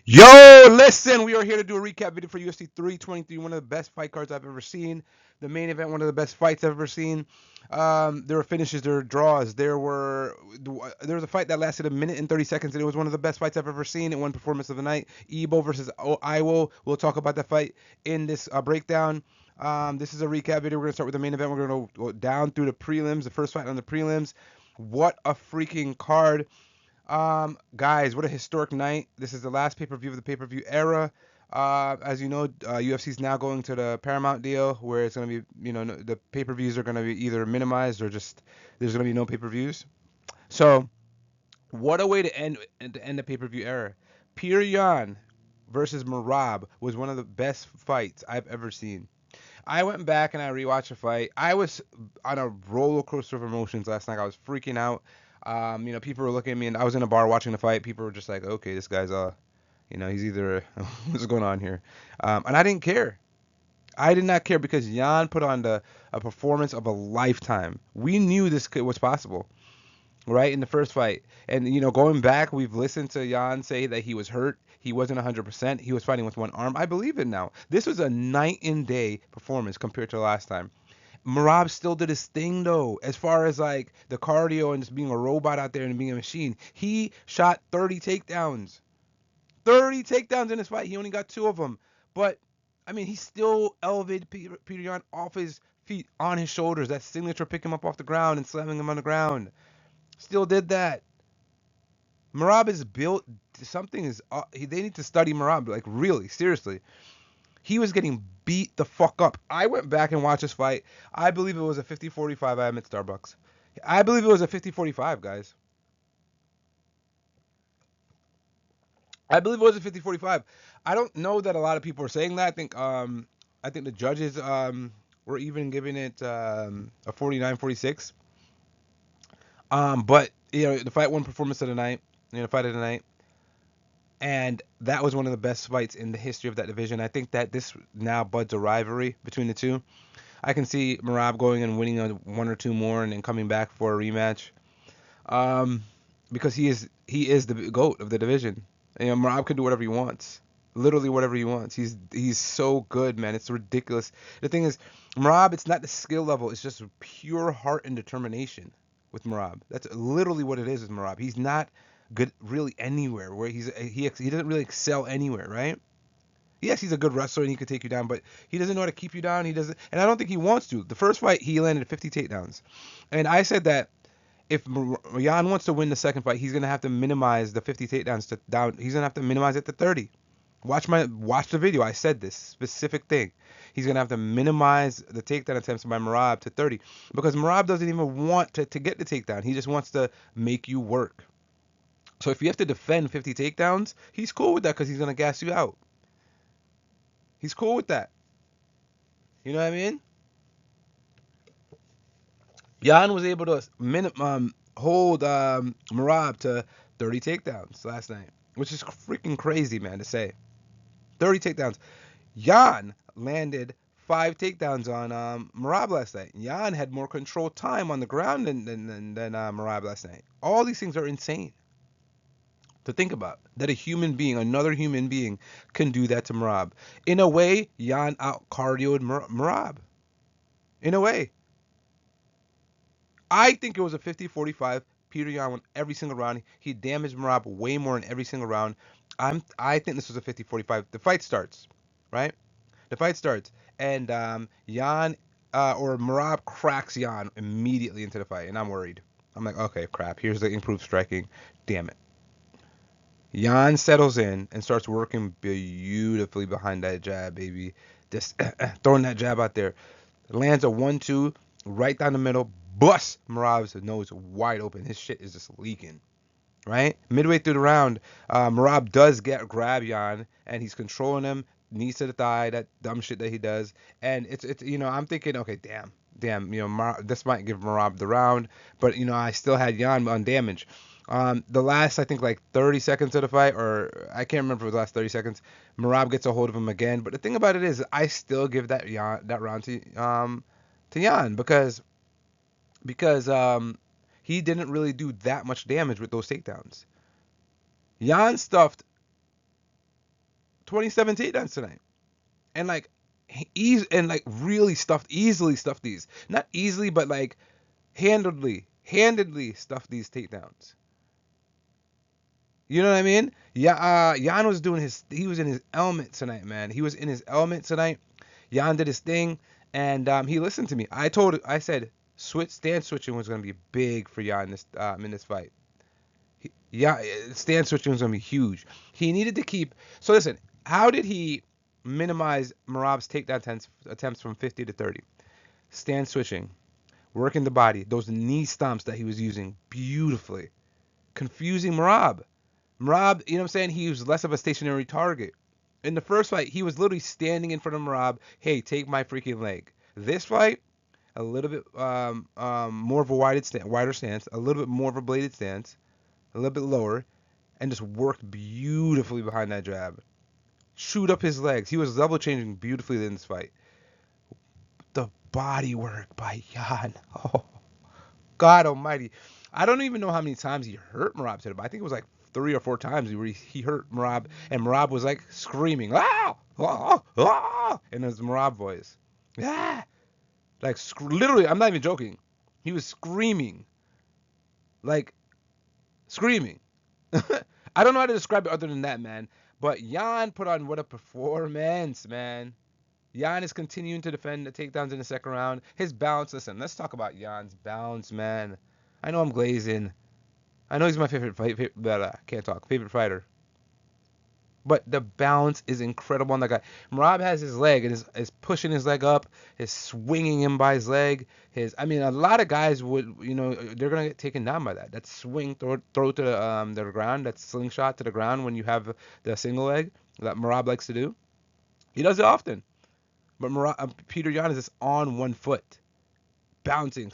Yo, listen, we are here to do a recap video for UFC 323, one of the best fight cards I've ever seen. The main event, one of the best fights I've ever seen. There were finishes, there were draws. There was a fight that lasted a minute and 30 seconds, and it was one of the best fights I've ever seen. It won performance of the night. Ibo versus Iwo. We'll talk about that fight in this breakdown. This is a recap video. We're going to start with the main event. We're going to go down through the prelims, the first fight on the prelims. What a freaking card. Guys, what a historic night. This is the last pay-per-view of the pay-per-view era. As you know, UFC is now going to the Paramount deal where it's going to be, the pay-per-views are going to be either minimized or just there's going to be no pay-per-views. So, what a way to end the pay-per-view era. Petr Yan versus MERAB was one of the best fights I've ever seen. I went back and I rewatched the fight. I was on a roller coaster of emotions last night. I was freaking out. People were looking at me, and I was in a bar watching the fight. People were just like, "Okay, this guy's he's either what's going on here," and I didn't care. I did not care because Jan put on a performance of a lifetime. We knew this was possible, right, in the first fight. And going back, we've listened to Jan say that he was hurt. He wasn't 100%. He was fighting with one arm. I believe it now. This was a night and day performance compared to the last time. MERAB still did his thing though, as far as like the cardio and just being a robot out there and being a machine. He shot 30 takedowns. 30 takedowns in this fight. He only got 2 of them. But I mean, he still elevated Petr Yan off his feet, on his shoulders. That signature pick him up off the ground and slamming him on the ground. Still did that. MERAB is built. Something is. They need to study MERAB, like really, seriously. He was getting beat the fuck up. I went back and watched this fight. I believe it was a 50-45. I'm at Starbucks. I believe it was a 50-45, guys. I believe it was a 50-45. I don't know that a lot of people are saying that. I think the judges were even giving it a 49-46. But the fight won performance of the night. Fight of the night. And that was one of the best fights in the history of that division. I think that this now buds a rivalry between the two. I can see MERAB going and winning one or two more and then coming back for a rematch. Because he is the GOAT of the division. MERAB can do whatever he wants. Literally whatever he wants. He's so good, man. It's ridiculous. The thing is, MERAB, it's not the skill level. It's just pure heart and determination with MERAB. That's literally what it is with MERAB. He's not good really anywhere where he doesn't really excel anywhere, right? Yes, he's a good wrestler and he could take you down, but he doesn't know how to keep you down. He doesn't, and I don't think he wants to. The first fight he landed 50 takedowns, and I said that if Jan wants to win the second fight, he's gonna have to minimize the 50 takedowns to down. He's gonna have to minimize it to 30. Watch the video. I said this specific thing. He's gonna have to minimize the takedown attempts by MERAB to 30 because MERAB doesn't even want to get the takedown. He just wants to make you work. So if you have to defend 50 takedowns, he's cool with that because he's going to gas you out. He's cool with that. You know what I mean? Jan was able to hold MERAB to 30 takedowns last night, which is freaking crazy, man, to say. 30 takedowns. Jan landed 5 takedowns on MERAB last night. Jan had more control time on the ground than MERAB last night. All these things are insane to think about, that a human being, another human being, can do that to MERAB. In a way, Jan out-cardioed MERAB. In a way. I think it was a 50-45. Petr Yan won every single round. He damaged MERAB way more in every single round. I think this was a 50-45. The fight starts, right? The fight starts, and Jan or MERAB cracks Jan immediately into the fight, and I'm worried. I'm like, okay, crap. Here's the improved striking. Damn it. Jan settles in and starts working beautifully behind that jab, baby. Just throwing that jab out there. Lands a 1-2 right down the middle. Busts MERAB's nose wide open. His shit is just leaking. Right? Midway through the round, MERAB does grab Jan, and he's controlling him. Knees to the thigh, that dumb shit that he does. And it's I'm thinking, okay, damn, this might give MERAB the round. But, I still had Jan on damage. The last, I think, like 30 seconds of the fight, or I can't remember the last 30 seconds, MERAB gets a hold of him again. But the thing about it is, I still give that round to Jan because he didn't really do that much damage with those takedowns. Jan stuffed 27 takedowns tonight. And like really easily stuffed these. Not easily, but like handedly stuffed these takedowns. You know what I mean? Yeah, Yan was he was in his element tonight, man. He was in his element tonight. Yan did his thing, and he listened to me. I said, stance switching was going to be big for Yan in this fight. Stance switching was going to be huge. He needed to keep. So listen, how did he minimize MERAB's takedown attempts from 50 to 30? Stance switching, working the body, those knee stomps that he was using beautifully, confusing MERAB. MERAB, you know what I'm saying? He was less of a stationary target. In the first fight, he was literally standing in front of MERAB. Hey, take my freaking leg. This fight, a little bit more of a wider stance, a little bit more of a bladed stance, a little bit lower, and just worked beautifully behind that jab. Shoot up his legs. He was double changing beautifully in this fight. The body work by Yan. Oh, God almighty. I don't even know how many times he hurt MERAB today, but I think it was like 3 or 4 times where he hurt MERAB, and MERAB was like screaming, ah, ah, ah, in his MERAB voice. Ah! Like, literally, I'm not even joking. He was screaming. Like, screaming. I don't know how to describe it other than that, man. But Yan put on what a performance, man. Yan is continuing to defend the takedowns in the second round. His balance, listen, let's talk about Yan's balance, man. I know I'm glazing. I know he's my favorite fighter. But the balance is incredible on that guy. MERAB has his leg and is pushing his leg up, is swinging him by his leg. A lot of guys would, they're gonna get taken down by that. That swing, throw to the ground, that slingshot to the ground when you have the single leg that MERAB likes to do. He does it often. But Petr Yan is just on one foot, balancing,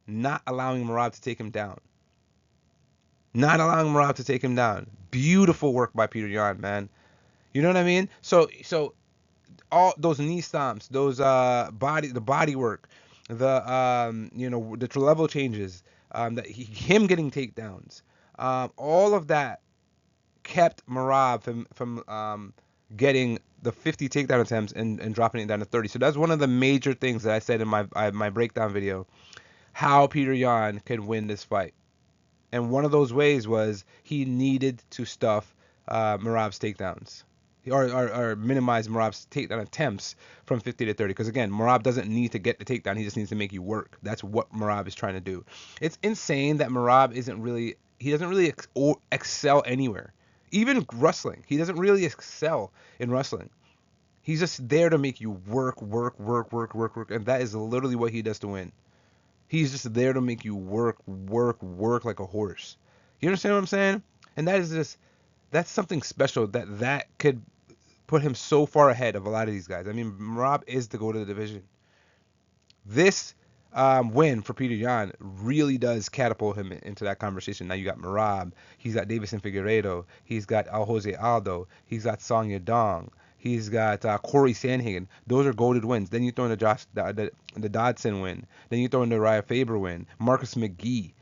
not allowing MERAB to take him down. Beautiful work by Petr Yan, man. You know what I mean? So all those knee stomps, those the body work, the level changes, him getting takedowns, all of that kept MERAB from getting the 50 takedown attempts and dropping it down to 30. So that's one of the major things that I said in my breakdown video, how Petr Yan could win this fight. And one of those ways was he needed to stuff MERAB's takedowns, or minimize MERAB's takedown attempts from 50 to 30. Because again, MERAB doesn't need to get the takedown; he just needs to make you work. That's what MERAB is trying to do. It's insane that MERAB doesn't really excel anywhere. Even wrestling, he doesn't really excel in wrestling. He's just there to make you work, and that is literally what he does to win. He's just there to make you work like a horse. You understand what I'm saying? And that's something special that could put him so far ahead of a lot of these guys. I mean, MERAB is the go to the division. This win for Petr Yan really does catapult him into that conversation. Now you got MERAB, he's got Davison Figueiredo, he's got Jose Aldo, he's got Song Yadong, he's got Corey Sandhagen. Those are goated wins. Then you throw in the Dodson win. Then you throw in the Raya Faber win. Marcus McGee.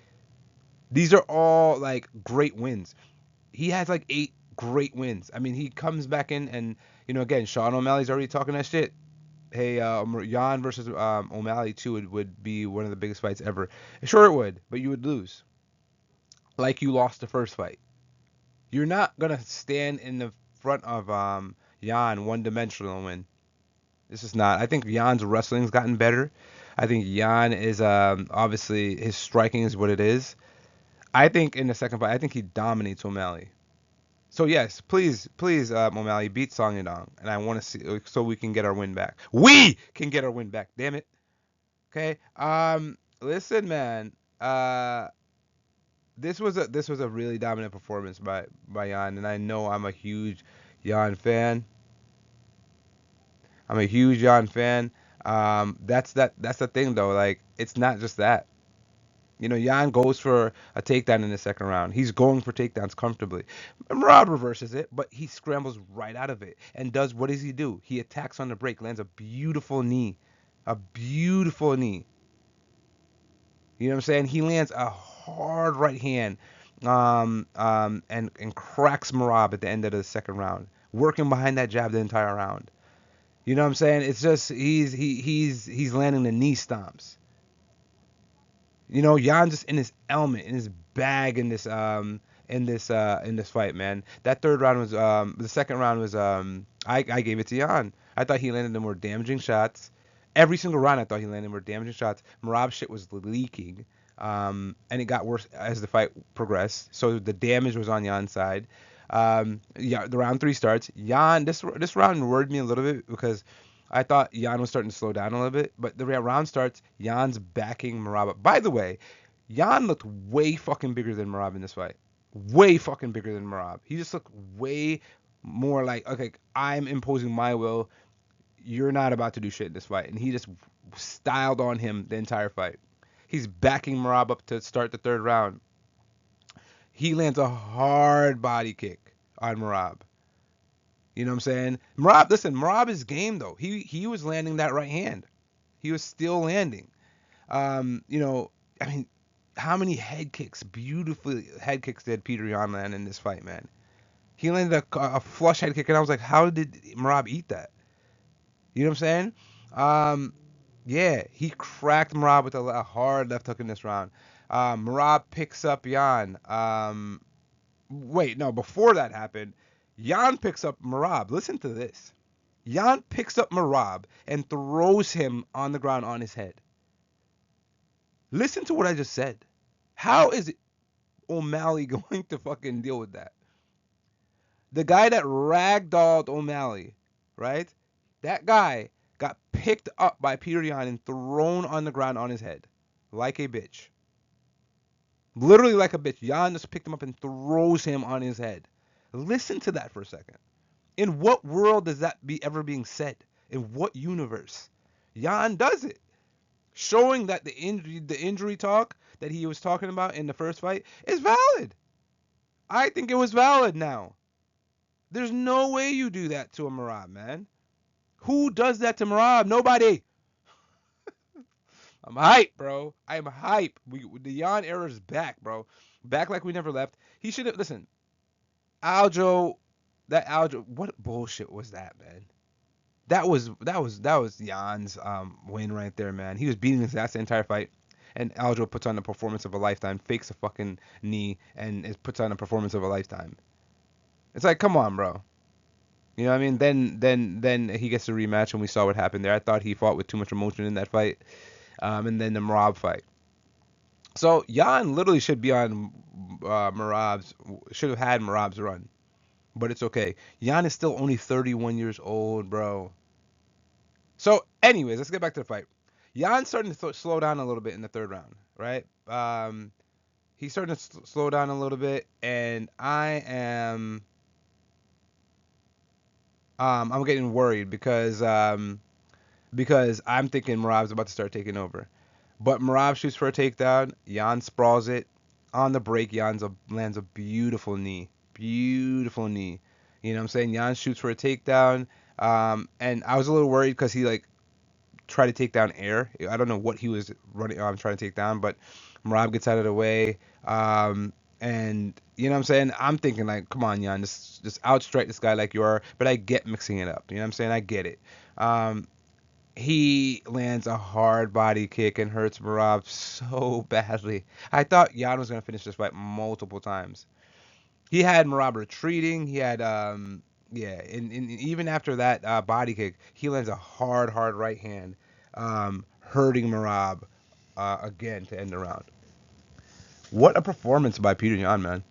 These are all like great wins. He has like 8 great wins. I mean, he comes back in and, again, Sean O'Malley's already talking that shit. Hey, Yan versus O'Malley too would be one of the biggest fights ever. Sure it would, but you would lose. Like you lost the first fight. You're not going to stand in the front of Yan one-dimensional and win. This is not. I think Yan's wrestling's gotten better. I think Yan is obviously his striking is what it is. I think in the second fight, I think he dominates O'Malley. So yes, please, O'Malley beat Song Yadong, and I want to see so we can get our win back. We can get our win back. Damn it. Okay. Listen, man. This was a really dominant performance by Yan, and I know I'm a huge Yan fan. That's the thing though. Like, it's not just that. Yan goes for a takedown in the second round. He's going for takedowns comfortably. MERAB reverses it, but he scrambles right out of it. And what does he do? He attacks on the break, lands a beautiful knee. You know what I'm saying? He lands a hard right hand and cracks MERAB at the end of the second round. working behind that jab the entire round. You know what I'm saying? It's just he's landing the knee stomps. You know, Yan just in his element, in his bag in this fight, man. That third round was the second round was I gave it to Yan. I thought he landed the more damaging shots. Every single round I thought he landed more damaging shots. Merab's shit was leaking. And it got worse as the fight progressed. So the damage was on Yan's side. Yeah, the round 3 starts. Yan, this round worried me a little bit because I thought Yan was starting to slow down a little bit. But the round starts, Yan's backing Merab up. By the way, Yan looked way fucking bigger than Merab in this fight. Way fucking bigger than Merab. He just looked way more like, okay, I'm imposing my will. You're not about to do shit in this fight. And he just styled on him the entire fight. He's backing Merab up to start the third round. He lands a hard body kick on Merab. You know what I'm saying? Merab is game though. He was landing that right hand. He was still landing. You know, I mean, how many head kicks, beautiful head kicks did Petr Yan land in this fight, man? He landed a flush head kick, and I was like, how did Merab eat that? You know what I'm saying? Yeah, he cracked Merab with a hard left hook in this round. Merab picks up Yan. Wait, no, before that happened, Yan picks up Merab. Listen to this. Yan picks up Merab and throws him on the ground on his head. Listen to what I just said. How is O'Malley going to fucking deal with that? The guy that ragdolled O'Malley, right? That guy got picked up by Petr Yan and thrown on the ground on his head. Like a bitch. Literally like a bitch. Yan just picked him up and throws him on his head. Listen to that for a second. In what world is that ever being said? In what universe? Yan does it. Showing that the injury talk that he was talking about in the first fight is valid. I think it was valid now. There's no way you do that to a Merab, man. Who does that to Merab? Nobody. I'm hype, bro. I'm hype. The Yan era is back, bro. Back like we never left. He should have, listen, Aljo, what bullshit was that, man? That was Jan's win right there, man. He was beating his ass the entire fight, and Aljo puts on the performance of a lifetime, fakes a fucking knee, and puts on a performance of a lifetime. It's like, come on, bro. You know what I mean? Then he gets a rematch, and we saw what happened there. I thought he fought with too much emotion in that fight, and then the Merab fight. So Yan literally should be on should have had Merab's run, but it's okay. Yan is still only 31 years old, bro. So, anyways, let's get back to the fight. Jan's starting to slow down a little bit in the third round, right? He's starting to slow down a little bit, and I'm getting worried because I'm thinking Merab's about to start taking over. But Merab shoots for a takedown. Yan sprawls it. On the break, Yan lands a beautiful knee. Beautiful knee. You know what I'm saying? Yan shoots for a takedown. And I was a little worried because he tried to take down air. I don't know what he was trying to take down, but Merab gets out of the way. And you know what I'm saying? I'm thinking like, come on, Yan, just outstrike this guy like you are. But I get mixing it up. You know what I'm saying? I get it. He lands a hard body kick and hurts Merab so badly. I thought Yan was gonna finish this fight multiple times. He had Merab retreating. He had yeah, and even after that body kick, he lands a hard right hand, hurting Merab again to end the round. What a performance by Petr Yan, man.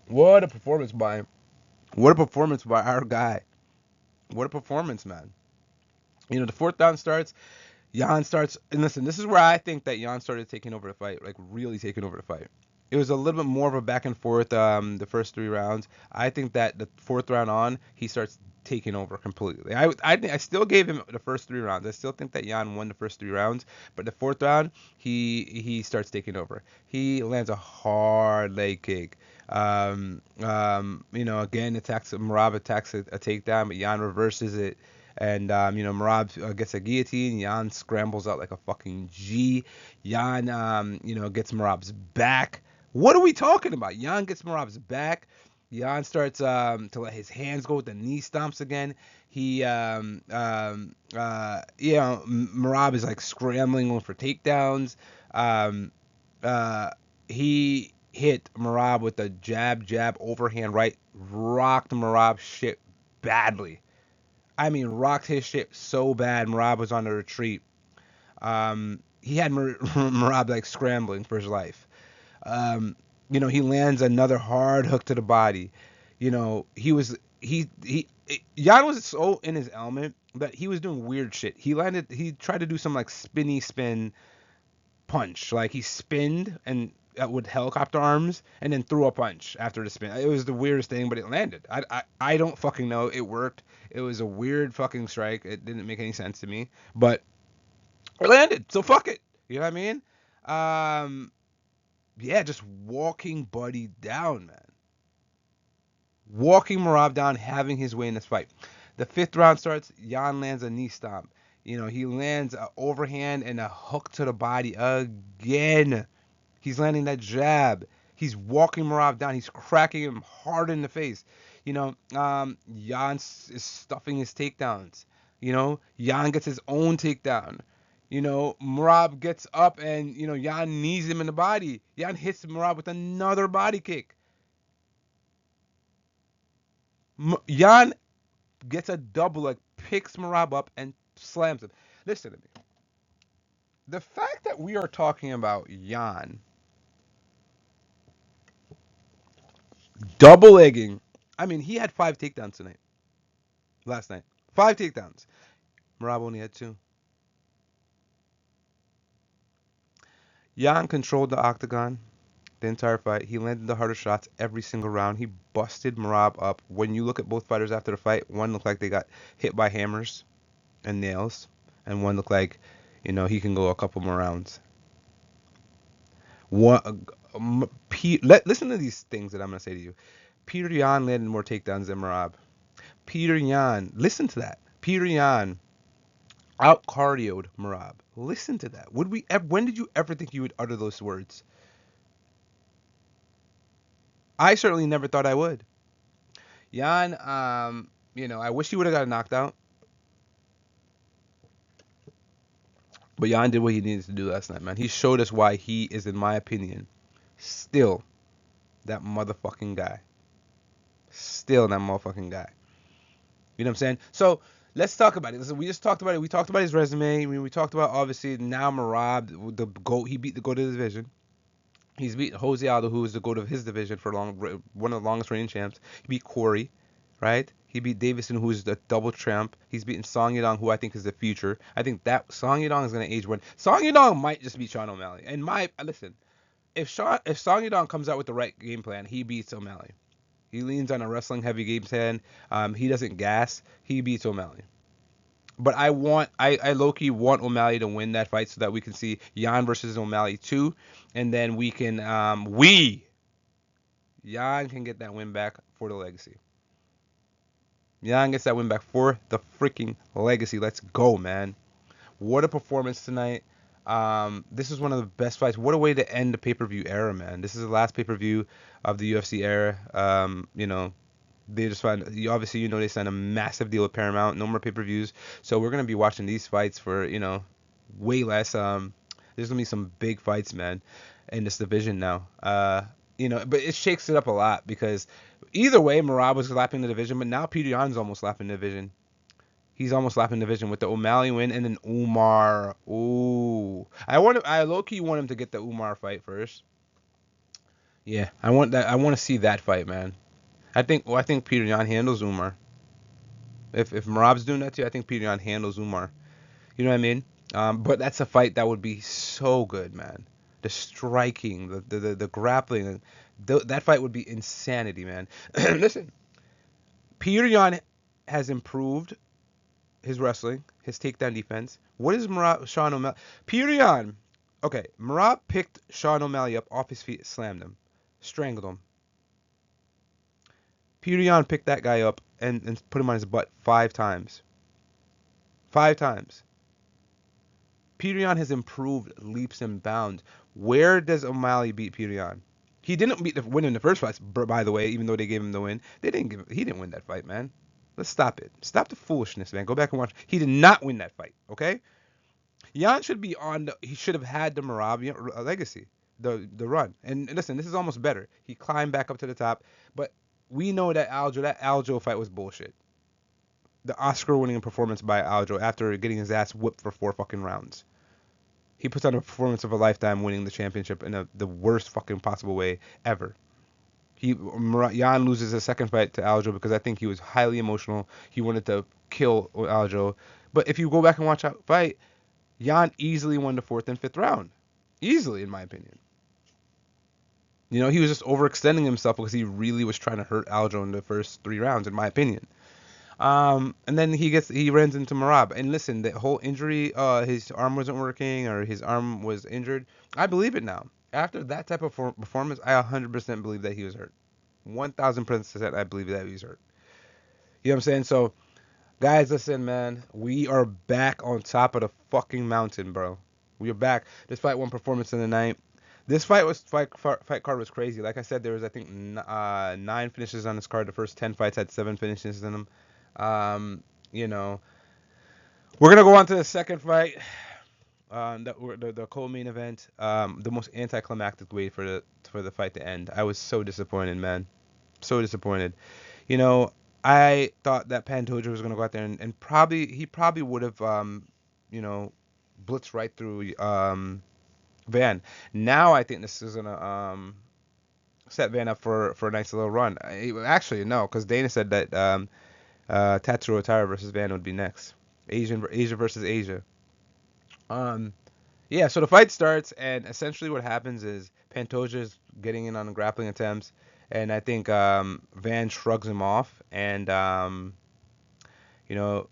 What a performance by our guy. What a performance, man. You know, the fourth round starts, Yan starts, and listen, this is where I think that Yan started taking over the fight, like really taking over the fight. It was a little bit more of a back and forth the first 3 rounds. I think that the fourth round on, he starts taking over completely. I still gave him the first 3 rounds. I still think that Yan won the first 3 rounds, but the fourth round, he starts taking over. He lands a hard leg kick. You know, again, Merab attacks a takedown, but Yan reverses it. And, you know, Merab gets a guillotine. Yan scrambles out like a fucking G. Yan, you know, gets Merab's back. What are we talking about? Yan gets Merab's back. Yan starts to let his hands go with the knee stomps again. He Merab is like scrambling for takedowns. Um, he hit Merab with a jab overhand right, rocked Merab shit badly. I mean, rocked his shit so bad. Merab was on the retreat. He had Merab like scrambling for his life. He lands another hard hook to the body. Yan was so in his element that he was doing weird shit. He tried to do some like spinny spin punch. Like he spinned and with helicopter arms and then threw a punch after the spin. It was the weirdest thing, but it landed. I don't fucking know. It worked. It was a weird fucking strike. It didn't make any sense to me, but it landed. So fuck it. You know what I mean? Yeah, just walking Buddy down, man. Walking Merab down, having his way in this fight. The 5th round starts. Yan lands a knee stomp. He lands an overhand and a hook to the body again. He's landing that jab. He's walking Merab down. He's cracking him hard in the face. Yan is stuffing his takedowns. Yan gets his own takedown. Merab gets up and, Yan knees him in the body. Yan hits Merab with another body kick. Yan gets a double leg, picks Merab up and slams him. Listen to me. The fact that we are talking about Yan double legging, I mean, he had 5 takedowns last night. 5 takedowns. Merab only had 2. Yan controlled the octagon the entire fight. He landed the harder shots every single round. He busted Merab up. When you look at both fighters after the fight, one looked like they got hit by hammers and nails, and one looked like, he can go a couple more rounds. Listen to these things that I'm going to say to you. Petr Yan landed more takedowns than Merab. Petr Yan, listen to that. Petr Yan out-cardioed Merab. Listen to that. When did you ever think you would utter those words? I certainly never thought I would. Yan, I wish he would have got knocked out. But Yan did what he needed to do last night, man. He showed us why he is, in my opinion, still that motherfucking guy. Still that motherfucking guy. You know what I'm saying? So, let's talk about it. Listen, we just talked about it. We talked about his resume. I mean, we talked about, obviously, now Merab, the GOAT. He beat the GOAT of the division. He's beat Jose Aldo, who is the GOAT of his division for one of the longest reigning champs. He beat Corey, right? He beat Davison, who is the double champ. He's beaten Song Yadong, who I think is the future. I think that Song Yadong is going to age one. Song Yadong might just beat Sean O'Malley. And listen, if Song Yadong comes out with the right game plan, he beats O'Malley. He leans on a wrestling heavy game plan. He doesn't gas. He beats O'Malley. But I low-key want O'Malley to win that fight so that we can see Yan versus O'Malley 2. And then we can, Yan can get that win back for the legacy. Yan gets that win back for the freaking legacy. Let's go, man. What a performance tonight. This is one of the best fights. What a way to end the pay-per-view era, man. This is the last pay-per-view of the UFC era. They just obviously, they signed a massive deal with Paramount. No more pay-per-views. So we're going to be watching these fights for, way less. There's going to be some big fights, man, in this division now. But it shakes it up a lot because either way, Merab was lapping the division, but now Petr Yan's almost lapping the division. He's almost lapping the division with the O'Malley win and then Umar. Ooh. I low-key want him to get the Umar fight first. Yeah, I want that. I want to see that fight, man. I think Petr Yan handles Umar. If Merab's doing that too, I think Petr Yan handles Umar. You know what I mean? But that's a fight that would be so good, man. The striking, the grappling, that fight would be insanity, man. Listen, Petr Yan has improved his wrestling, his takedown defense. What is Sean O'Malley? Petr Yan, okay, Merab picked Sean O'Malley up off his feet, slammed him, strangled him. Petr Yan picked that guy up and put him on his butt 5 times. 5 times. Petr Yan has improved leaps and bounds. Where does O'Malley beat Petr Yan? He didn't win in the first fight, by the way, even though they gave him the win. He didn't win that fight, man. Let's stop it. Stop the foolishness, man. Go back and watch. He did not win that fight, okay? Yan should be he should have had the MERAB legacy, the run. And listen, this is almost better. He climbed back up to the top, but we know that Aljo fight was bullshit. The Oscar-winning performance by Aljo after getting his ass whipped for 4 fucking rounds. He puts on a performance of a lifetime, winning the championship in the worst fucking possible way ever. Yan loses his second fight to Aljo because I think he was highly emotional. He wanted to kill Aljo. But if you go back and watch that fight, Yan easily won the 4th and 5th round. Easily, in my opinion. You know, he was just overextending himself because he really was trying to hurt Aljo in the first 3 rounds, in my opinion. And then he runs into MERAB. And listen, the whole injury, his arm wasn't working or his arm was injured. I believe it now. After that type of performance, I 100% believe that he was hurt. 1,000% I believe that he was hurt. You know what I'm saying? So, guys, listen, man. We are back on top of the fucking mountain, bro. We are back. This fight won performance in the night. This fight card was crazy. Like I said, there was, I think, 9 finishes on this card. The first 10 fights had 7 finishes in them. You know, we're gonna go on to the second fight, the co-main event, the most anticlimactic way for the fight to end. I was so disappointed, man, so disappointed. You know, I thought that Pantoja was gonna go out there and he probably would have, you know, blitzed right through Van. Now I think this is gonna set Van up for a nice little run. Actually, no, because Dana said that Tatsuro Taira versus Van would be next. Asia versus Asia. Yeah, so the fight starts, and essentially what happens is Pantoja is getting in on the grappling attempts, and I think Van shrugs him off, and you know,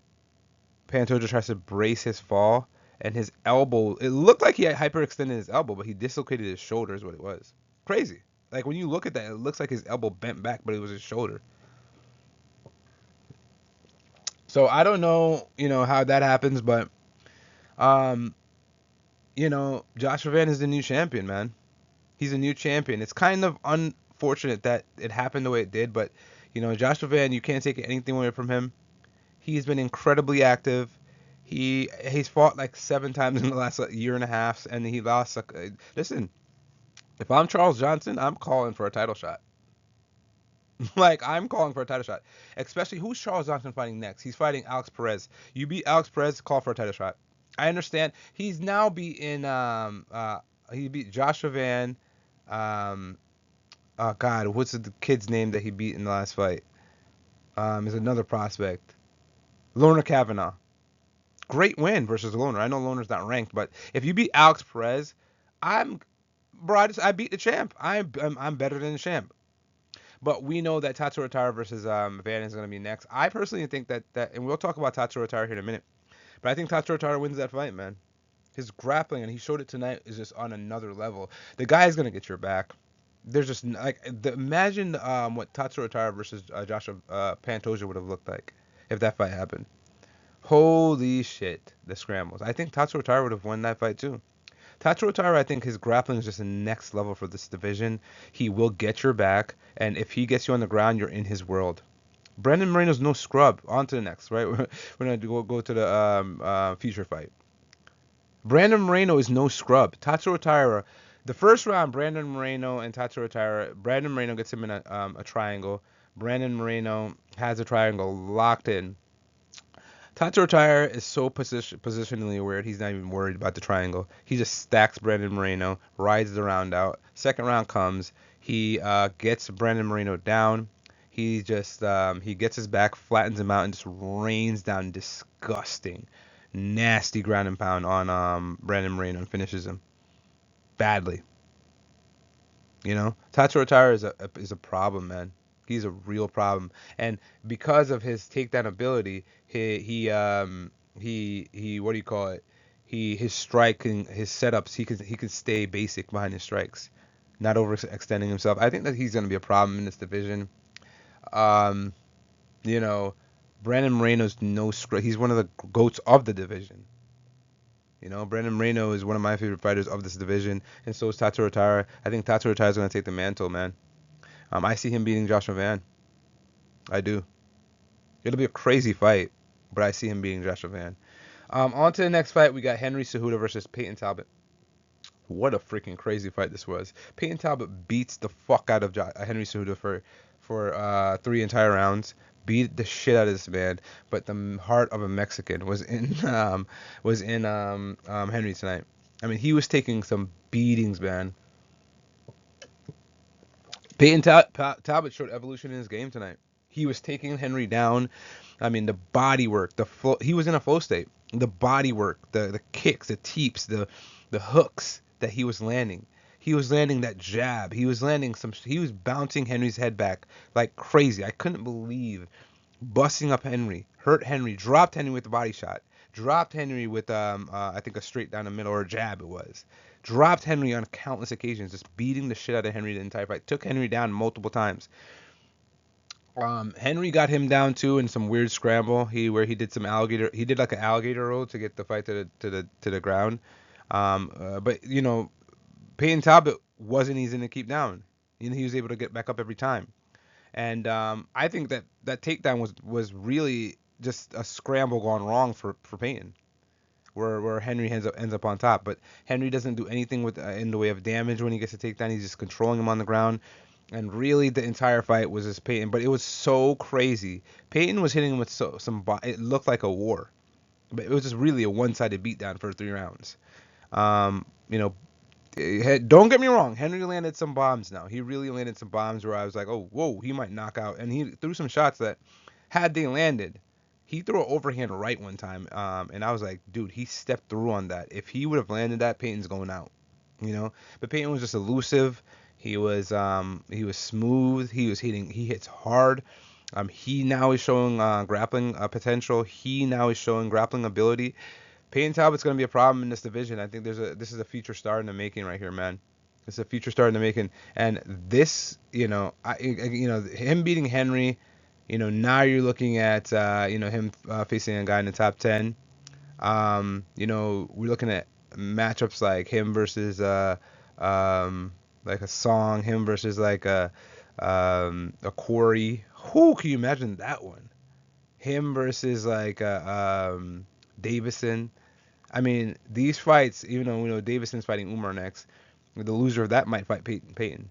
Pantoja tries to brace his fall, and his elbow, it looked like he had hyperextended his elbow, but he dislocated his shoulder is what it was. Crazy. Like, when you look at that, it looks like his elbow bent back, but it was his shoulder. So I don't know, you know, how that happens, but you know, Joshua Van is the new champion, man. He's a new champion. It's kind of unfortunate that it happened the way it did, but you know, Joshua Van, you can't take anything away from him. He's been incredibly active. He's fought like 7 times in the last year and a half, and he lost. Listen, if I'm Charles Johnson, I'm calling for a title shot. Like, I'm calling for a title shot. Especially, who's Charles Johnson fighting next? He's fighting Alex Perez. You beat Alex Perez, call for a title shot. I understand. He's now beaten, he beat Joshua Van, oh God, what's the kid's name that he beat in the last fight? Is another prospect. Loner Kavanaugh. Great win versus Loner. I know Loner's not ranked, but if you beat Alex Perez, I beat the champ. I'm better than the champ. But we know that Tatsuro Taira versus Van is going to be next. I personally think that, and we'll talk about Tatsuro Taira here in a minute, but I think Tatsuro Taira wins that fight, man. His grappling, and he showed it tonight, is just on another level. The guy is going to get your back. There's just, like, imagine what Tatsuro Taira versus Joshua Pantoja would have looked like if that fight happened. Holy shit, the scrambles. I think Tatsuro Taira would have won that fight too. Tatsuro Taira, I think his grappling is just the next level for this division. He will get your back, and if he gets you on the ground, you're in his world. Brandon Moreno's no scrub. On to the next, right? We're going to go to the feature fight. Brandon Moreno is no scrub. Tatsuro Taira, the first round, Brandon Moreno and Tatsuro Taira, Brandon Moreno gets him in a triangle. Brandon Moreno has a triangle locked in. Tatsuro Taira is so positionally weird, he's not even worried about the triangle. He just stacks Brandon Moreno, rides the round out. Second round comes, he gets Brandon Moreno down. He just he gets his back, flattens him out, and just rains down disgusting, nasty ground and pound on Brandon Moreno and finishes him badly. You know, Tatsuro Taira is a problem, man. He's a real problem, and because of his takedown ability, he what do you call it? His striking, his setups, he can stay basic behind his strikes, not overextending himself. I think that he's going to be a problem in this division. You know, Brandon Moreno's no scrub. He's one of the goats of the division. You know, Brandon Moreno is one of my favorite fighters of this division, and so is Tatsuro Taira. I think Tatsuro Taira is going to take the mantle, man. I see him beating Joshua Van. I do. It'll be a crazy fight, but I see him beating Joshua Van. On to the next fight. We got Henry Cejudo versus Payton Talbott. What a freaking crazy fight this was. Payton Talbott beats the fuck out of Henry Cejudo for 3 entire rounds. Beat the shit out of this man, but the heart of a Mexican was in Henry tonight. I mean, he was taking some beatings, man. Payton Talbot showed evolution in his game tonight. He was taking Henry down. I mean, the body work, he was in a flow state. The body work, the kicks, the teeps, the hooks that he was landing. He was landing that jab. He was bouncing Henry's head back like crazy. I couldn't believe busting up Henry, hurt Henry, dropped Henry with the body shot, dropped Henry with I think a straight down the middle or a jab it was. Dropped Henry on countless occasions, just beating the shit out of Henry the entire fight. Took Henry down multiple times. Henry got him down too in some weird scramble. He did like an alligator roll to get the fight to the ground. But you know, Payton Talbot wasn't easy to keep down. You know, he was able to get back up every time. And I think that takedown was really just a scramble gone wrong for Payton, where Henry ends up on top. But Henry doesn't do anything in the way of damage when he gets a takedown. He's just controlling him on the ground. And really, the entire fight was just Payton. But it was so crazy. Payton was hitting him with it looked like a war. But it was just really a one-sided beatdown for 3 rounds. You know, don't get me wrong. Henry landed some bombs now. He really landed some bombs where I was like, oh, whoa, he might knock out. And he threw some shots that, had they landed, he threw an overhand right one time. And I was like, dude, he stepped through on that. If he would have landed that, Payton's going out. You know? But Payton was just elusive. He was smooth. He hits hard. He now is showing grappling potential. He now is showing grappling ability. Payton Talbot's going to be a problem in this division. I think this is a future star in the making right here, man. This is a future star in the making. And this, you know, him beating Henry, you know, now you're looking at, him facing a guy in the top 10. You know, we're looking at matchups like him versus like a Song, him versus like a Corey. Who can you imagine that one? Him versus like Davison. I mean, these fights, even though we know Davison's fighting Umar next, the loser of that might fight Payton.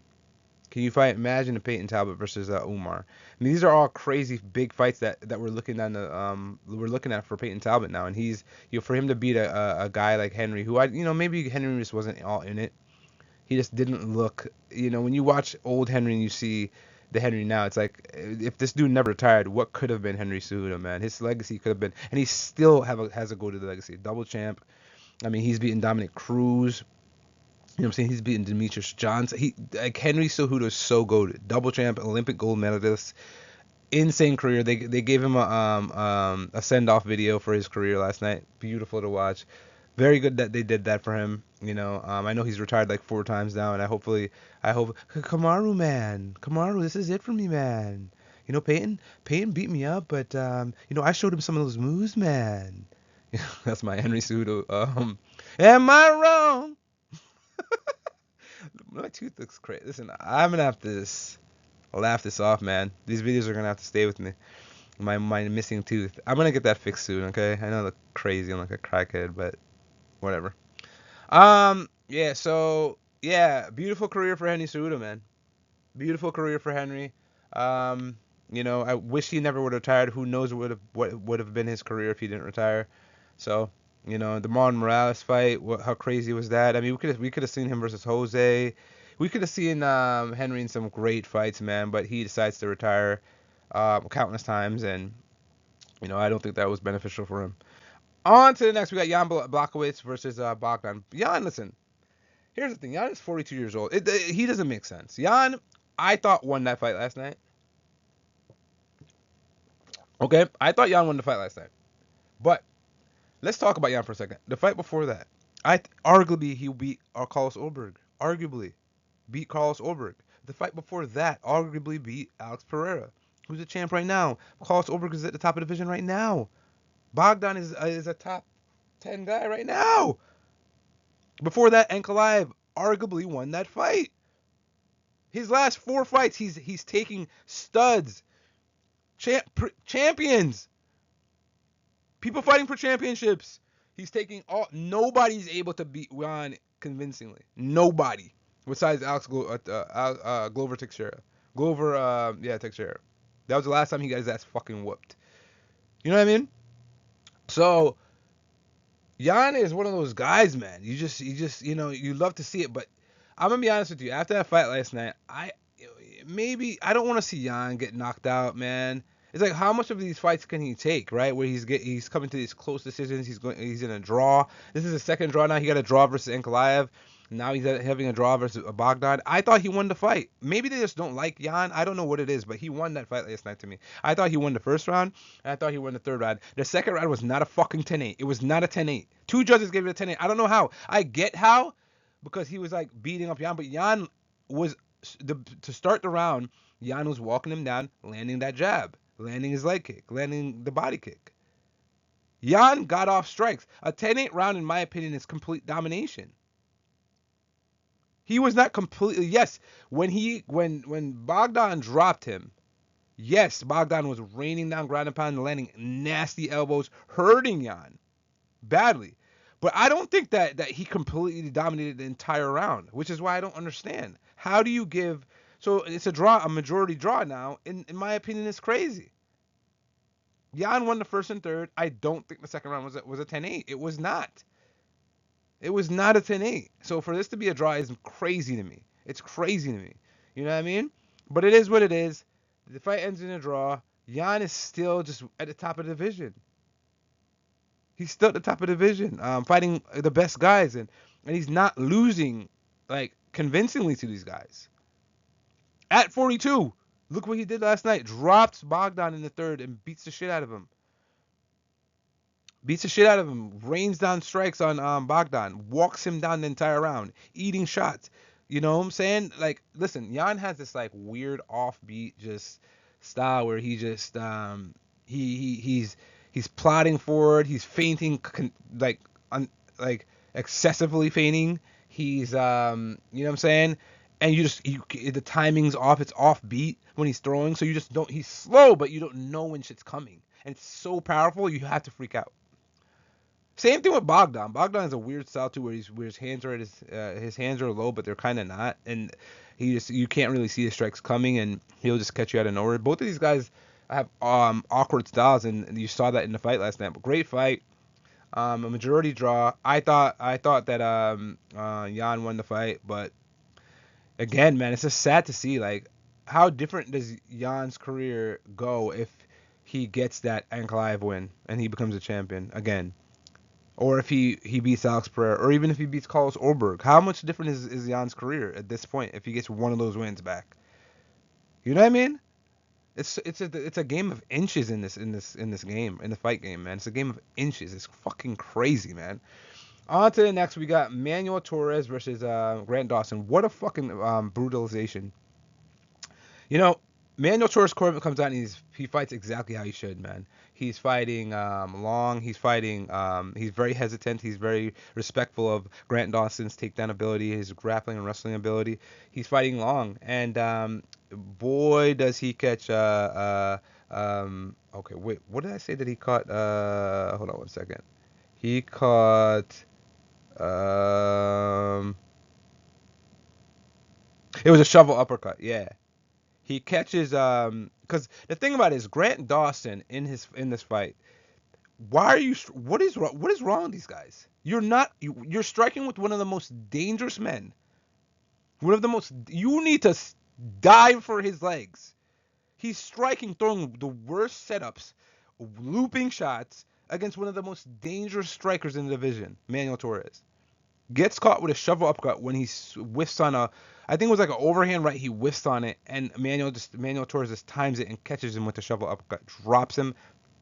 Can you imagine a Payton Talbot versus Umar? I mean, these are all crazy big fights that we're looking at for Payton Talbot now, and he's, you know, for him to beat a guy like Henry, who maybe Henry just wasn't all in it. He just didn't look, you know, when you watch old Henry and you see the Henry now, it's like, if this dude never retired, what could have been Henry Cejudo, man? His legacy could have been, and he still has a go to the legacy. Double champ. I mean, he's beaten Dominic Cruz. You know what I'm saying? He's beaten Demetrius Johnson. Henry Cejudo is so goated. Double champ, Olympic gold medalist. Insane career. They gave him a send-off video for his career last night. Beautiful to watch. Very good that they did that for him. You know, I know he's retired like 4 times now, and I hope Kamaru, man, this is it for me, man. You know, Payton beat me up, but you know, I showed him some of those moves, man. That's my Henry Cejudo. Am I wrong? My tooth looks crazy. Listen, I'm gonna have to laugh this off, man. These videos are gonna have to stay with me. My missing tooth. I'm gonna get that fixed soon, okay? I know I look crazy. I'm like a crackhead, but whatever. Yeah, so, yeah, beautiful career for Henry Cejudo, man. Beautiful career for Henry. You know, I wish he never would have retired. Who knows what would have been his career if he didn't retire. So, you know, the Marlon Morales fight, how crazy was that? I mean, we could have seen him versus Jose. We could have seen Henry in some great fights, man, but he decides to retire countless times, and, you know, I don't think that was beneficial for him. On to the next, we got Yan Blachowicz versus Bogdan. Yan, listen, here's the thing. Yan is 42 years old. He doesn't make sense. Yan, I thought, won that fight last night. Okay, I thought Yan won the fight last night. But let's talk about Yan for a second. The fight before that, arguably he beat Carlos Ulberg. Arguably beat Carlos Ulberg. The fight before that, arguably beat Alex Pereira, who's a champ right now. Carlos Ulberg is at the top of the division right now. Bogdan is a top 10 guy right now. Before that, Ankalaev arguably won that fight. His last 4 fights, he's taking studs, champions, people fighting for championships. He's taking all. Nobody's able to beat Yan convincingly. Nobody besides Glover Teixeira. Teixeira. That was the last time he got his ass fucking whooped. You know what I mean? So Yan is one of those guys, man. You just you love to see it, but I'm gonna be honest with you. After that fight last night, I don't want to see Yan get knocked out, man. It's like, how much of these fights can he take, right? Where he's coming to these close decisions. He's in a draw. This is his second draw now. He got a draw versus Ankalaev. Now he's having a draw versus Bogdan. I thought he won the fight. Maybe they just don't like Yan. I don't know what it is, but he won that fight last night to me. I thought he won the first round, and I thought he won the third round. The second round was not a fucking 10-8. It was not a 10-8. 2 judges gave it a 10-8. I don't know how. I get how, because he was like beating up Yan, but Yan was, to start the round, Yan was walking him down, landing that jab, landing his leg kick, landing the body kick. Yan got off strikes. A 10-8 round, in my opinion, is complete domination. He was not completely, yes, when Bogdan dropped him, yes, Bogdan was raining down ground and pound, landing nasty elbows, hurting Yan badly. But I don't think that he completely dominated the entire round, which is why I don't understand. How do you give, so it's a majority draw now, in my opinion, it's crazy. Yan won the first and third. I don't think the second round was a 10-8. It was not. It was not a 10-8. So for this to be a draw is crazy to me. It's crazy to me. You know what I mean? But it is what it is. The fight ends in a draw. Yan is still just at the top of the division. He's still at the top of the division, fighting the best guys, and he's not losing like convincingly to these guys. At 42, look what he did last night. Drops Bogdan in the third and beats the shit out of him. Rains down strikes on Bogdan, walks him down the entire round, eating shots. You know what I'm saying? Like, listen, Yan has this like weird offbeat just style where he just he's plotting forward, he's feinting like excessively feinting. He's you know what I'm saying? And the timing's off, it's offbeat when he's throwing, so you just don't, he's slow, but you don't know when shit's coming. And it's so powerful, you have to freak out. Same thing with Bogdan. Bogdan is a weird style too, where his hands are at his hands are low, but they're kind of not, and you can't really see his strikes coming, and he'll just catch you out of nowhere. Both of these guys have awkward styles, and you saw that in the fight last night. But great fight, a majority draw. I thought that Yan won the fight, but again, man, it's just sad to see like how different does Yan's career go if he gets that Ankalaev win and he becomes a champion again. Or if he beats Alex Pereira, or even if he beats Carlos Ulberg. How much different is Jan's career at this point if he gets one of those wins back? You know what I mean? It's a game of inches in this game, in the fight game, man. It's a game of inches. It's fucking crazy, man. On to the next, we got Manuel Torres versus Grant Dawson. What a fucking brutalization. You know, Manuel Torres comes out and he fights exactly how he should, man. He's fighting long. He's fighting. He's very hesitant. He's very respectful of Grant Dawson's takedown ability, his grappling and wrestling ability. He's fighting long, and boy, does he catch. Okay, wait. What did I say that he caught? Hold on one second. He caught. It was a shovel uppercut. Yeah. He catches because the thing about it is Grant Dawson in this fight. What is wrong with these guys? You're striking with one of the most dangerous men. You need to dive for his legs. He's striking, throwing the worst setups, looping shots against one of the most dangerous strikers in the division, Manuel Torres. Gets caught with a shovel uppercut when he whiffs on I think it was like an overhand right. He whiffs on it, and Manuel Torres just times it and catches him with the shovel uppercut. Drops him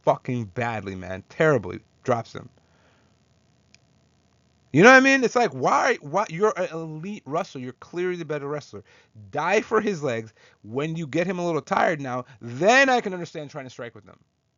fucking badly, man. Terribly. Drops him. You know what I mean? It's like, why? You're an elite wrestler. You're clearly the better wrestler. Die for his legs. When you get him a little tired now, then I can understand trying to strike with them.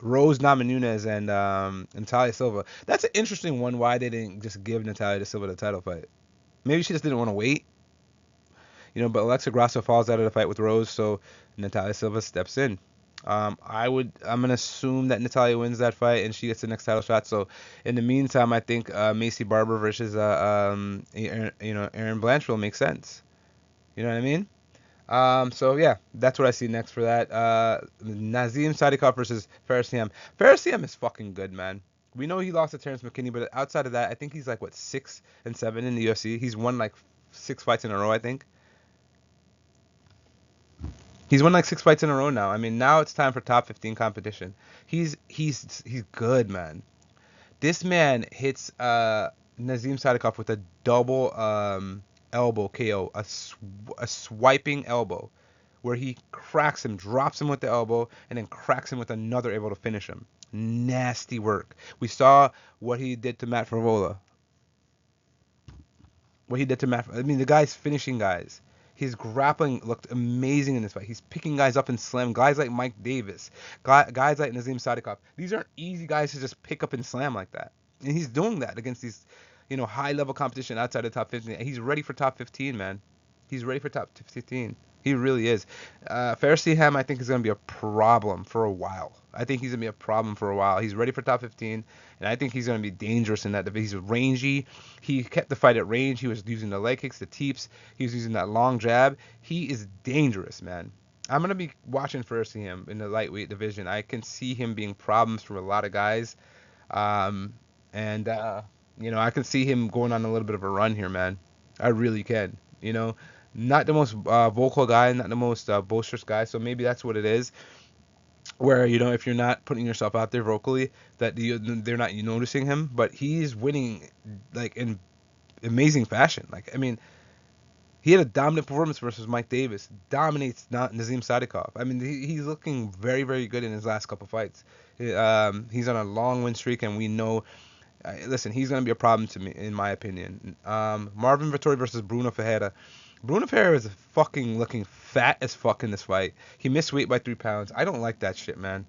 Rose Namajunas and Natalia Silva. That's an interesting one. Why they didn't just give Natalia Silva the title fight? Maybe she just didn't want to wait. But Alexa Grasso falls out of the fight with Rose, so Natalia Silva steps in. I'm gonna assume that Natalia wins that fight and she gets the next title shot. So in the meantime, I think Maycee Barber versus Erin Blanchfield makes sense. You know what I mean? So yeah, that's what I see next for that. Nazim Sadikov versus Fares Siam. Fares Siam is fucking good, man. We know he lost to Terrance McKinney, but outside of that, I think he's like what 6-7 in the UFC. He's won like 6 fights in a row, I think. He's won like 6 fights in a row now. I mean, now it's time for top 15 competition. He's good, man. This man hits Nazim Sadikov with a double elbow KO, a swiping elbow, where he cracks him, drops him with the elbow, and then cracks him with another elbow to finish him. Nasty work. We saw what he did to Matt Favola. I mean, the guy's finishing guys. His grappling looked amazing in this fight. He's picking guys up and slam. Guys like Mike Davis, guys like Nazim Sadikov. These aren't easy guys to just pick up and slam like that. And he's doing that against these, high level competition outside the top 15. He's ready for top 15, man. He's ready for top 15. He really is. Fares Siam, I think, is going to be a problem for a while. I think he's going to be a problem for a while. He's ready for top 15, and I think he's going to be dangerous in that division. He's rangy. He kept the fight at range. He was using the leg kicks, the teeps. He was using that long jab. He is dangerous, man. I'm going to be watching Fares Siam in the lightweight division. I can see him being problems for a lot of guys. I can see him going on a little bit of a run here, man. I really can. Not the most vocal guy, not the most boisterous guy. So maybe that's what it is. Where if you're not putting yourself out there vocally, that they're not noticing him. But he's winning like in amazing fashion. Like, I mean, he had a dominant performance versus Mike Davis. Dominates not Nazim Sadikov. I mean, he's looking very, very good in his last couple fights. He's on a long win streak, and we know. Listen, he's going to be a problem to me, in my opinion. Marvin Vettori versus Bruno Ferreira. Bruno Ferreira is fucking looking fat as fuck in this fight. He missed weight by 3 pounds. I don't like that shit, man.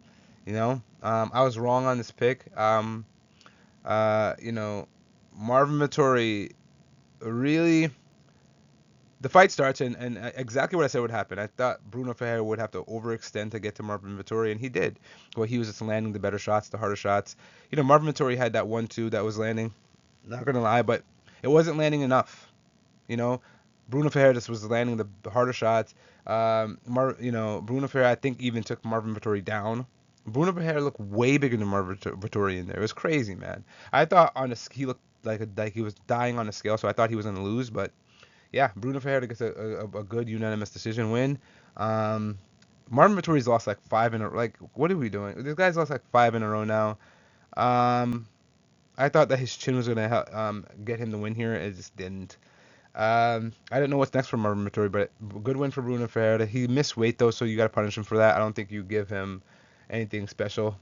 I was wrong on this pick. Marvin Vettori really. The fight starts, and exactly what I said would happen. I thought Bruno Ferreira would have to overextend to get to Marvin Vettori, and he did. Well, he was just landing the better shots, the harder shots. Marvin Vettori had that 1-2 that was landing. Not gonna lie, but it wasn't landing enough. Bruno Ferreira just was landing the harder shots. Bruno Ferreira, I think, even took Marvin Vettori down. Bruno Ferreira looked way bigger than Marvin Vettori in there. It was crazy, man. I thought he looked like he was dying on the scale, so I thought he was gonna lose, but. Yeah, Bruno Ferreira gets a good unanimous decision win. Marvin Vettori's lost like 5 in a like. What are we doing? This guy's lost like 5 in a row now. I thought that his chin was gonna help, get him the win here. It just didn't. I don't know what's next for Marvin Vettori, but good win for Bruno Ferreira. He missed weight though, so you gotta punish him for that. I don't think you give him anything special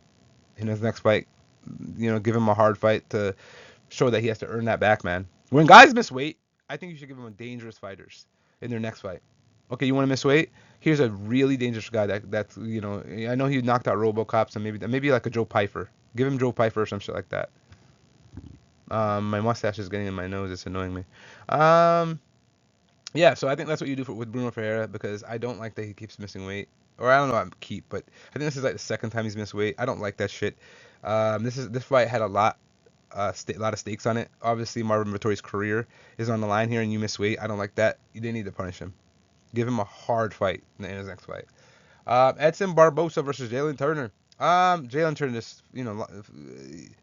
in his next fight. Give him a hard fight to show that he has to earn that back, man. When guys miss weight, I think you should give them dangerous fighters in their next fight. Okay, you want to miss weight? Here's a really dangerous guy that's I know he knocked out RoboCop, so maybe like a Joe Pyfer. Give him Joe Pyfer or some shit like that. My mustache is getting in my nose. It's annoying me. Yeah, so I think that's what you do with Bruno Ferreira, because I don't like that he keeps missing weight. Or I don't know about keep, but I think this is like the second time he's missed weight. I don't like that shit. This fight had a lot of stakes on it. Obviously, Marvin Vettori's career is on the line here, and you miss weight. I don't like that. You didn't need to punish him. Give him a hard fight in his next fight. Edson Barbosa versus Jalen Turner. Jalen Turner just,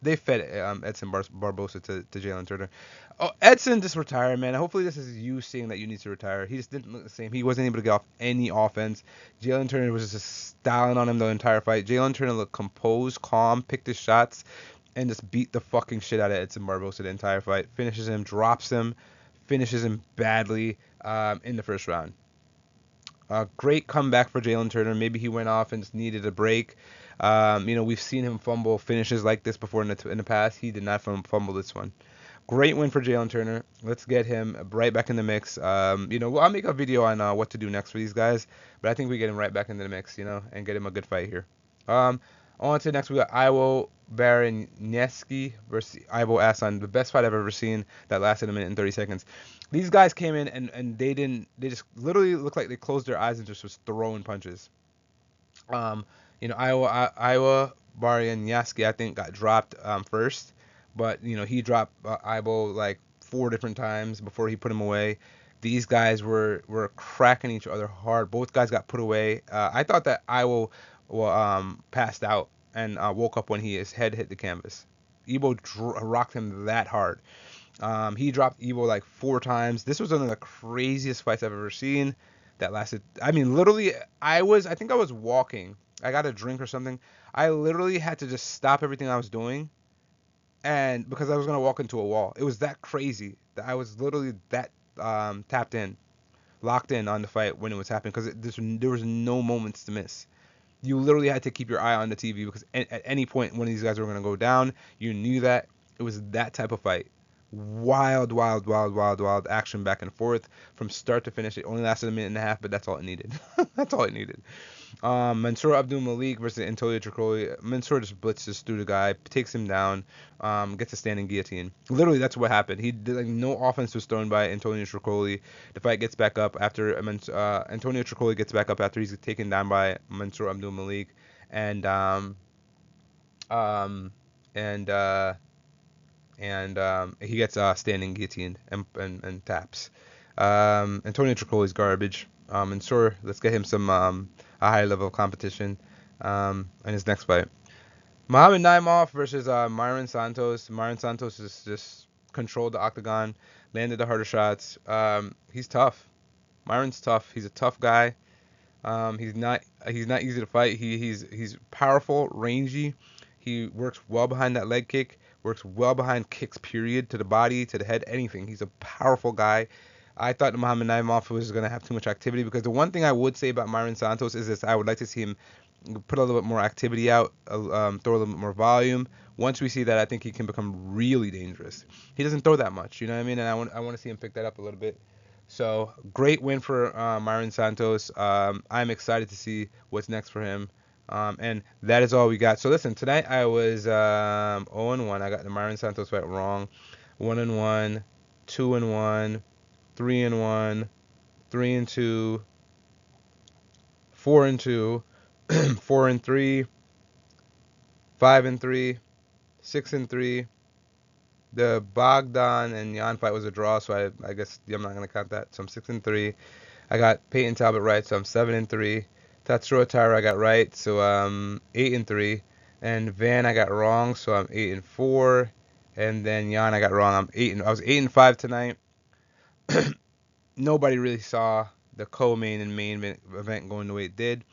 they fed Edson Barbosa to Jalen Turner. Oh, Edson just retired, man. Hopefully this is you seeing that you need to retire. He just didn't look the same. He wasn't able to get off any offense. Jalen Turner was just styling on him the entire fight. Jalen Turner looked composed, calm, picked his shots, and just beat the fucking shit out of Edson Barbosa the entire fight. Finishes him, drops him, finishes him badly in the first round. Great comeback for Jalen Turner. Maybe he went off and just needed a break. We've seen him fumble finishes like this before in the past. He did not fumble this one. Great win for Jalen Turner. Let's get him right back in the mix. I'll make a video on what to do next for these guys, but I think we get him right back into the mix, and get him a good fight here. On to next, we got Iwo Baraniewski versus Ibo Aslan, the best fight I've ever seen that lasted a minute and 30 seconds. These guys came in and they just literally looked like they closed their eyes and just was throwing punches. Um, Iwo Baraniewski, I think, got dropped first, but he dropped Ibo like 4 different times before he put him away. These guys were cracking each other hard. Both guys got put away. I thought that Iwo passed out and woke up when his head hit the canvas. Ibo rocked him that hard. He dropped Ibo like 4 times. This was one of the craziest fights I've ever seen. That lasted. I mean, literally, I think I was walking. I got a drink or something. I literally had to just stop everything I was doing, and because I was gonna walk into a wall. It was that crazy that I was literally that tapped in, locked in on the fight when it was happening because there was no moments to miss. You literally had to keep your eye on the TV because at any point one of these guys were gonna go down. You knew that it was that type of fight. Wild, wild, wild, wild, wild action back and forth from start to finish. It only lasted a minute and a half, but that's all it needed. That's all it needed. Mansour Abdul-Maleek versus Antonio Tricoli. Mansour just blitzes through the guy, takes him down, gets a standing guillotine. Literally, that's what happened. He did like no offense was thrown by Antonio Tricoli. The fight gets back up after Antonio Tricoli gets back up after he's taken down by Mansour Abdul-Maleek, and um, and he gets standing guillotine and taps. Antonio Tricoli's garbage. Mansour, let's get him some a higher level of competition in his next fight. Muhammad Naimov versus Myron Santos. Myron Santos just controlled the octagon, landed the harder shots. He's tough. Myron's tough. He's a tough guy. He's not easy to fight. He's powerful, rangy. He works well behind that leg kick. Works well behind kicks. Period, to the body, to the head, anything. He's a powerful guy. I thought the Muhammad Naimov was going to have too much activity because the one thing I would say about Myron Santos is this: I would like to see him put a little bit more activity out, throw a little bit more volume. Once we see that, I think he can become really dangerous. He doesn't throw that much, you know what I mean? And I want to see him pick that up a little bit. So great win for Myron Santos. I'm excited to see what's next for him. And that is all we got. So listen, tonight I was 0-1. I got the Myron Santos fight wrong. 1-1, 2-1, 3-1, 3-2, 4-2, 4-3, 5-3, 6-3. The Bogdan and Yan fight was a draw, so I guess I'm not gonna count that. So I'm 6-3. I got Payton Talbott right, so I'm 7-3. Tatsuro Taira I got right, so I'm 8-3. And Van I got wrong, so I'm 8-4. And then Yan I got wrong. I was 8-5 tonight. Nobody really saw the co-main and main event going the way it did.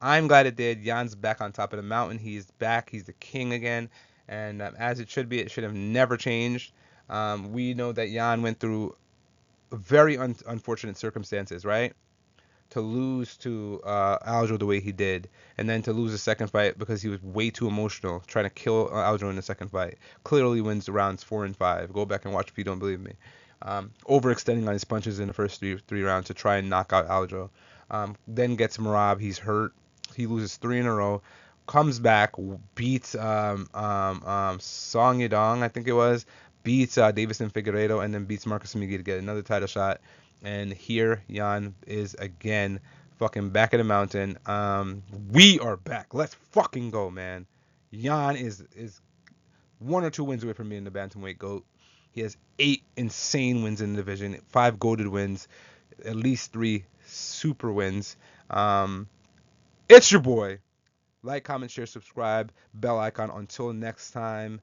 I'm glad it did. Jan's back on top of the mountain. He's back. He's the king again. And as it should be, it should have never changed. We know that Yan went through very unfortunate circumstances, right? To lose to Aljo the way he did, and then to lose the second fight because he was way too emotional, trying to kill Aljo in the second fight. Clearly wins rounds 4 and 5. Go back and watch if you don't believe me. Overextending on his punches in the first three rounds to try and knock out Aljo. Then gets MERAB. He's hurt. He loses 3 in a row. Comes back, beats Song Yadong, I think it was. Beats Davison Figueiredo, and then beats Marcus Miguel to get another title shot. And here Yan is again fucking back at the mountain. We are back. Let's fucking go, man. Yan is 1 or 2 wins away from being the bantamweight GOAT. He has 8 insane wins in the division, 5 goated wins, at least 3 super wins. It's your boy. Like, comment, share, subscribe, bell icon. Until next time.